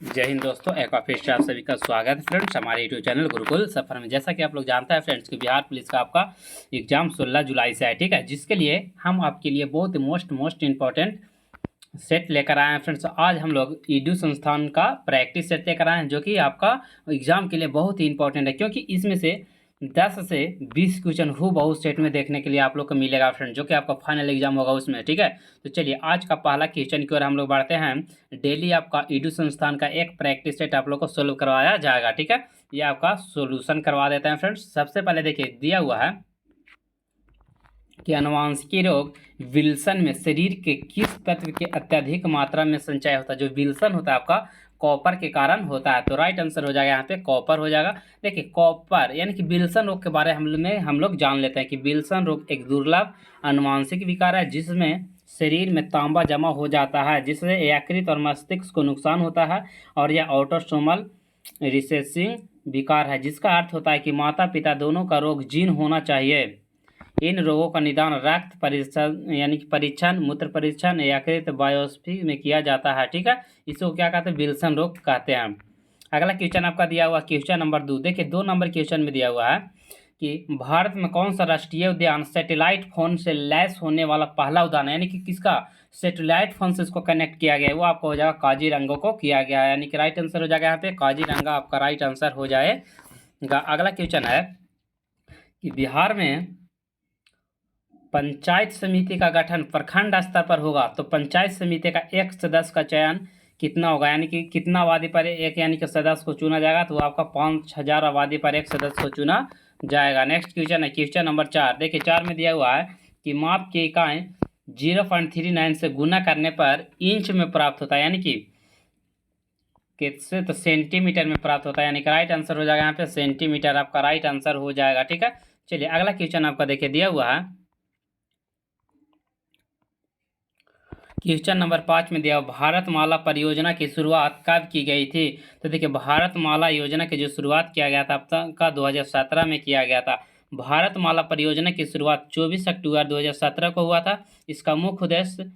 जय हिंद दोस्तों, एक बार फिर से आप सभी का स्वागत है फ्रेंड्स हमारे यूट्यूब चैनल गुरुकुल सफर में। जैसा कि आप लोग जानते हैं फ्रेंड्स कि बिहार पुलिस का आपका एग्जाम 16 जुलाई से है, ठीक है, जिसके लिए हम आपके लिए बहुत मोस्ट इंपॉर्टेंट सेट लेकर आए हैं फ्रेंड्स। आज हम लोग ईडू संस्थान का प्रैक्टिस सेट लेकर आए हैं, जो कि आपका एग्जाम के लिए बहुत ही इंपॉर्टेंट है, क्योंकि इसमें से 10 से 20 क्वेश्चन बहुत सेट में देखने के लिए आप लोग को मिलेगा फ्रेंड, जो कि आपका फाइनल एग्जाम होगा उसमें, ठीक है। तो चलिए आज का पहला क्वेश्चन की ओर हम लोग बढ़ते हैं। डेली आपका ईडू संस्थान का एक प्रैक्टिस सेट आप लोग को सोल्व करवाया जाएगा, ठीक है। ये आपका सोल्यूशन करवा देते हैं फ्रेंड्स। सबसे पहले देखिए दिया हुआ है कि अनुवांशिकी रोग विल्सन में शरीर के किस तत्व के अत्यधिक मात्रा में संचय होता है। जो विल्सन होता है आपका कॉपर के कारण होता है, तो राइट आंसर हो जाएगा यहाँ पे कॉपर हो जाएगा। देखिए कॉपर यानी कि विल्सन रोग के बारे में हम लोग जान लेते हैं कि विल्सन रोग एक दुर्लभ अनुवांशिक विकार है, जिसमें शरीर में तांबा जमा हो जाता है, जिससे यकृत और मस्तिष्क को नुकसान होता है, और यह ऑटोसोमल रिसेसिव विकार है, जिसका अर्थ होता है कि माता पिता दोनों का रोग जीन होना चाहिए। इन रोगों का निदान रक्त परीक्षण यानी कि परीक्षण, मूत्र परीक्षण, यकृत बायोप्सी में किया जाता है, ठीक है। इसको क्या कहते हैं, विल्सन रोग कहते हैं। अगला क्वेश्चन आपका दिया हुआ क्वेश्चन नंबर 2। देखिए 2 नंबर क्वेश्चन में दिया हुआ है कि भारत में कौन सा राष्ट्रीय उद्यान सैटेलाइट फोन से लैस होने वाला पहला उद्यान है, यानी कि किसका सैटेलाइट फोन से इसको कनेक्ट किया गया है, वो आपको हो जाएगा काजीरंगा को किया गया है, यानी कि राइट आंसर हो जाएगा यहाँ पे काजीरंगा आपका राइट आंसर हो जाएगा। अगला क्वेश्चन है कि बिहार में पंचायत समिति का गठन प्रखंड स्तर पर होगा, तो पंचायत समिति का एक सदस्य का चयन कितना होगा, यानी कि कितना आबादी पर एक यानी कि सदस्य को चुना जाएगा, तो आपका 5000 आबादी पर एक सदस्य को चुना जाएगा। नेक्स्ट क्वेश्चन है क्वेश्चन नंबर 4। देखिए 4 में दिया हुआ है कि माप की इकाई 0.39 से गुना करने पर इंच में प्राप्त होता है, यानी कि किससे, तो सेंटीमीटर में प्राप्त होता है, यानी कि राइट आंसर हो जाएगा यहाँ पे सेंटीमीटर आपका राइट आंसर हो जाएगा, ठीक है। चलिए अगला क्वेश्चन आपका देखिए दिया हुआ है क्वेश्चन नंबर 5 में दिया भारतमाला परियोजना की शुरुआत कब की गई थी। तो देखिए भारतमाला योजना की जो शुरुआत किया गया था अब तक का 2017 में किया गया था। भारतमाला परियोजना की शुरुआत 24 अक्टूबर 2017 को हुआ था। इसका मुख्य उद्देश्य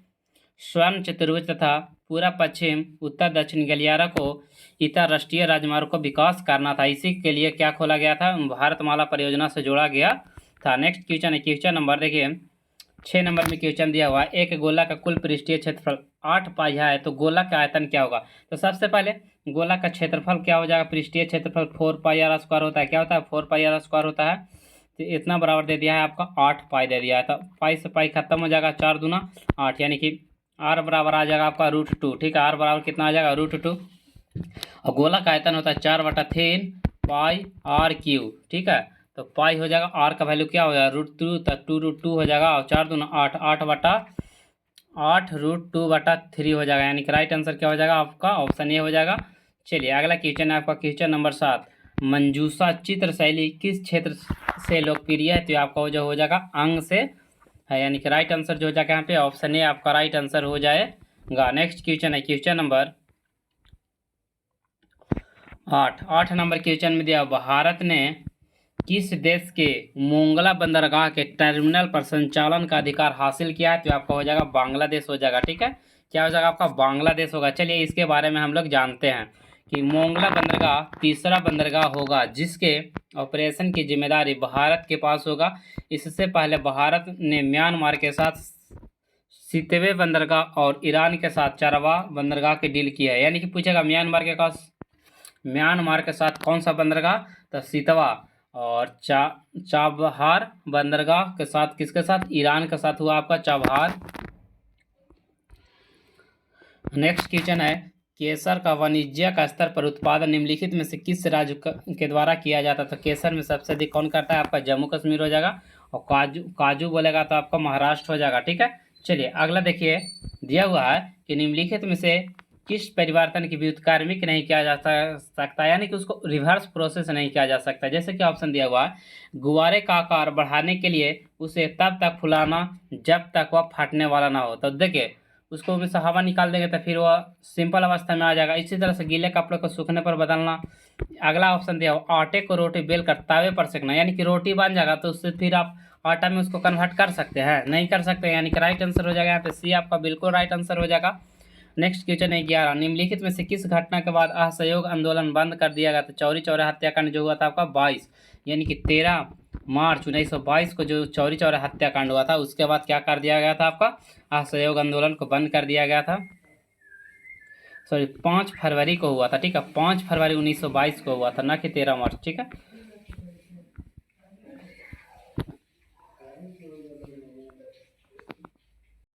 स्वर्ण चतुर्भुज तथा पूरा पश्चिम उत्तर दक्षिण गलियारा को अंतर्राष्ट्रीय राजमार्ग को विकास करना था। इसी के लिए क्या खोला गया था, भारतमाला परियोजना से जोड़ा गया था। नेक्स्ट क्वेश्चन है क्वेश्चन नंबर देखिए 6 नंबर में क्वेश्चन दिया हुआ है एक गोला का कुल पृष्ठीय क्षेत्रफल 8 पाई है, तो गोला का आयतन क्या होगा। तो सबसे पहले गोला का क्षेत्रफल क्या हो जाएगा, पृष्ठीय क्षेत्रफल 4 पाई आर स्क्वायर होता है, क्या होता है 4 पाई आर स्क्वायर होता है। तो इतना बराबर दे दिया है आपका 8 पाई दे दिया है, तो पाई से पाई खत्म हो जाएगा, 4 दूना 8, यानी कि आर बराबर आ जाएगा आपका √2, ठीक है। आर बराबर कितना आ जाएगा √2, और गोला का आयतन होता है 4/3 पाई आर क्यू, ठीक है। तो पाई हो जाएगा, आर का वैल्यू क्या हो जाएगा √2, तो 2√2 हो जाएगा, और 4 दूना 8, 8 √2/3 हो जाएगा, यानी कि राइट आंसर क्या हो जाएगा आपका ऑप्शन ए हो जाएगा। चलिए अगला क्वेश्चन है आपका क्वेश्चन नंबर 7। मंजूषा चित्र शैली किस क्षेत्र से लोकप्रिय है, तो आपका जो हो जाएगा अंग से है, यानी कि राइट आंसर जो हो जाएगा यहाँ पे ऑप्शन ए आपका राइट आंसर हो जाएगा। नेक्स्ट क्वेश्चन है क्वेश्चन नंबर 8 नंबर क्वेश्चन में दिया भारत ने किस देश के मोंगला बंदरगाह के टर्मिनल पर संचालन का अधिकार हासिल किया है, तो आपका हो जाएगा बांग्लादेश हो जाएगा, ठीक है। क्या हो जाएगा आपका बांग्लादेश होगा। चलिए इसके बारे में हम लोग जानते हैं कि मोंगला बंदरगाह तीसरा बंदरगाह होगा जिसके ऑपरेशन की जिम्मेदारी भारत के पास होगा। इससे पहले भारत ने म्यांमार के साथ सितवे बंदरगाह और ईरान के साथ चारवा बंदरगाह की डील की है, यानी कि पूछेगा म्यांमार के साथ कौन सा बंदरगाह, तो सितवा, और चाबहार बंदरगाह के साथ किसके साथ, ईरान के साथ हुआ आपका चाबहार। नेक्स्ट क्वेश्चन है केसर का वाणिज्यिक स्तर पर उत्पादन निम्नलिखित में से किस राज्य के द्वारा किया जाता है, तो केसर में सबसे अधिक कौन करता है, आपका जम्मू कश्मीर हो जाएगा, और काजू बोलेगा तो आपका महाराष्ट्र हो जाएगा, ठीक है। चलिए अगला देखिए दिया हुआ है कि निम्नलिखित में से किस परिवर्तन की विद्युत कार्मिक नहीं किया जा सकता, यानी कि उसको रिवर्स प्रोसेस नहीं किया जा सकता। जैसे कि ऑप्शन दिया हुआ है गुब्बारे का आकार बढ़ाने के लिए उसे तब तक फुलाना जब तक वह फटने वाला ना हो, तो देखिए उसको में से हवा निकाल देंगे तो फिर वह सिंपल अवस्था में आ जाएगा। इसी तरह से गीले कपड़े को सूखने पर बदलना। अगला ऑप्शन दिया हुआ आटे को रोटी बेल कर तावे पर सेकना, यानी कि रोटी बन जाएगा तो उससे फिर आप आटा में उसको कन्वर्ट कर सकते हैं, नहीं कर सकते, यानी कि राइट आंसर हो जाएगा यहाँ पे सी आपका बिल्कुल राइट आंसर हो जाएगा। नेक्स्ट क्वेश्चन है 11, निम्नलिखित में से किस घटना के बाद असहयोग आंदोलन बंद कर दिया गया था? चौरी चौरा हत्याकांड जो हुआ था आपका 22 यानी कि 13 मार्च 1922 को जो चौरी चौरा हत्याकांड हुआ था, उसके बाद क्या कर दिया गया था? आपका असहयोग आंदोलन को बंद कर दिया गया था। सॉरी 5 फरवरी को हुआ था, ठीक है, 5 फरवरी 1922 को हुआ था, ना कि 13 मार्च, ठीक है।